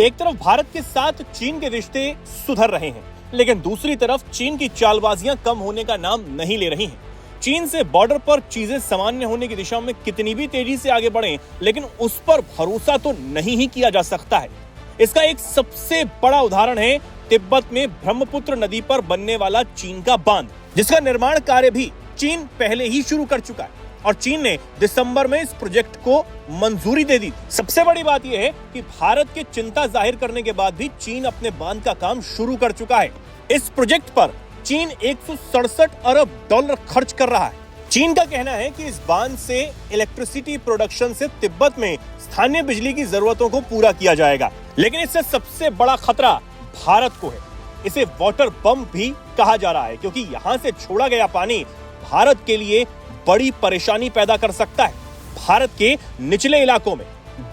एक तरफ भारत के साथ चीन के रिश्ते सुधर रहे हैं, लेकिन दूसरी तरफ चीन की चालबाजियां कम होने का नाम नहीं ले रही हैं। चीन से बॉर्डर पर चीजें सामान्य होने की दिशा में कितनी भी तेजी से आगे बढ़ें, लेकिन उस पर भरोसा तो नहीं ही किया जा सकता है। इसका एक सबसे बड़ा उदाहरण है तिब्बत में ब्रह्मपुत्र नदी पर बनने वाला चीन का बांध, जिसका निर्माण कार्य भी चीन पहले ही शुरू कर चुका है और चीन ने दिसंबर में इस प्रोजेक्ट को मंजूरी दे दी। सबसे बड़ी बात यह है कि भारत के चिंता जाहिर करने के बाद भी चीन अपने बांध का काम शुरू कर चुका है। इस प्रोजेक्ट पर चीन 167 अरब डॉलर खर्च कर रहा है। चीन का कहना है कि इस बांध से इलेक्ट्रिसिटी प्रोडक्शन से तिब्बत में स्थानीय बिजली की जरूरतों को पूरा किया जाएगा, लेकिन इससे सबसे बड़ा खतरा भारत को है। इसे वाटर बम भी कहा जा रहा है, क्योंकि यहां से छोड़ा गया पानी भारत के लिए बड़ी परेशानी पैदा कर सकता है। भारत के निचले इलाकों में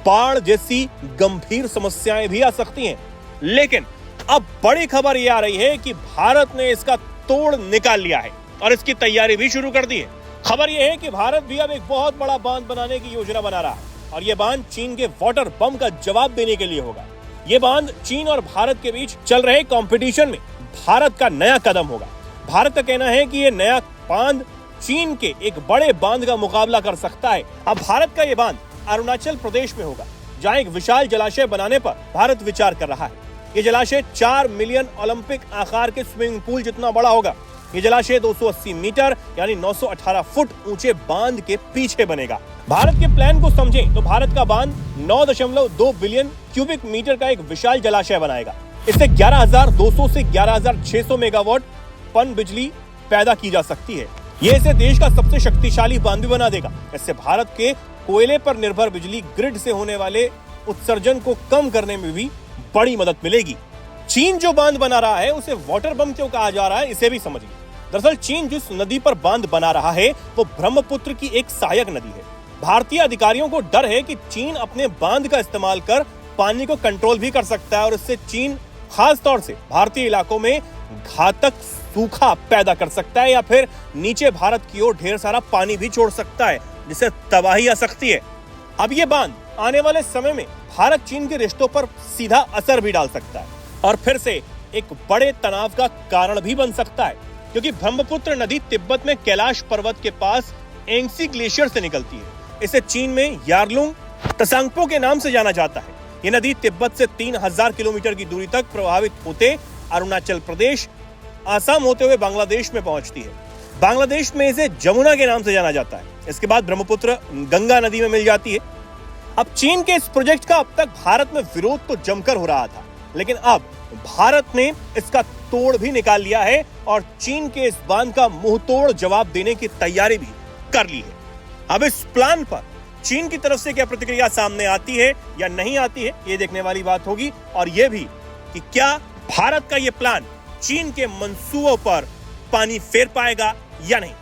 बाढ़ जैसी गंभीर समस्याएं भी आ सकती हैं, लेकिन अब बड़ी खबर यह आ रही है कि भारत ने इसका तोड़ निकाल लिया है और इसकी तैयारी भी शुरू कर दी है। खबर यह है कि भारत भी अब एक बहुत बड़ा बांध बनाने की योजना बना रहा है और यह बांध चीन के वाटर बम का जवाब देने के लिए होगा। यह बांध चीन और भारत के बीच चल रहे कंपटीशन में भारत का नया कदम होगा। भारत का कहना है कि यह नया बांध चीन के एक बड़े बांध का मुकाबला कर सकता है। अब भारत का यह बांध अरुणाचल प्रदेश में होगा, जहां एक विशाल जलाशय बनाने पर भारत विचार कर रहा है। यह जलाशय 4 मिलियन ओलंपिक आकार के स्विमिंग पूल जितना बड़ा होगा। यह जलाशय 280 मीटर यानी 918 फुट ऊंचे बांध के पीछे बनेगा। भारत के प्लान को समझें तो भारत का बांध 9.2 बिलियन क्यूबिक मीटर का एक विशाल जलाशय बनाएगा। इससे 11,200 से 11,600 मेगावाट पन बिजली पैदा की जा सकती है। यह इसे देश का सबसे शक्तिशाली बांध भी बना देगा। इससे भारत के कोयले पर निर्भर बिजली ग्रिड से होने वाले उत्सर्जन को कम करने में भी बड़ी मदद मिलेगी। चीन जो बांध बना रहा है उसे वाटर बम क्यों कहा जा रहा है, इसे भी समझिए। दरअसल चीन जिस नदी पर बांध बना रहा है वो ब्रह्मपुत्र की एक सहायक नदी है। भारतीय अधिकारियों को डर है कि चीन अपने बांध का इस्तेमाल कर पानी को कंट्रोल भी कर सकता है और इससे चीन खास तौर से भारतीय इलाकों में घातक सूखा पैदा कर सकता है या फिर नीचे भारत की ओर ढेर सारा पानी भी छोड़ सकता है, जिससे तबाही आ सकती है। अब ये बांध आने वाले समय में भारत चीन के रिश्तों पर सीधा असर भी डाल सकता है और फिर से एक बड़े तनाव का कारण भी बन सकता है, क्योंकि ब्रह्मपुत्र नदी तिब्बत में कैलाश पर्वत के पास एंग्सी ग्लेशियर से निकलती है। इसे चीन में यारलुंग तसांगपो के नाम से जाना जाता है। ये नदी तिब्बत से 3000 किलोमीटर की दूरी तक प्रवाहित होते अरुणाचल प्रदेश, आसाम होते हुए बांग्लादेश में पहुंचती है। बांग्लादेश में इसे जमुना के नाम से जाना जाता है। इसके बाद ब्रह्मपुत्र गंगा नदी में मिल जाती है। अब चीन के इस प्रोजेक्ट का अब तक भारत में विरोध तो जमकर हो रहा था, लेकिन अब भारत ने इसका तोड़ भी निकाल लिया है और चीन के इस बांध का मुंह तोड़ जवाब देने की तैयारी भी कर ली है। अब इस प्लान पर चीन की तरफ से क्या प्रतिक्रिया सामने आती है या नहीं आती है, ये देखने वाली बात होगी, और यह भी कि क्या भारत का यह प्लान चीन के मंसूबों पर पानी फेर पाएगा या नहीं।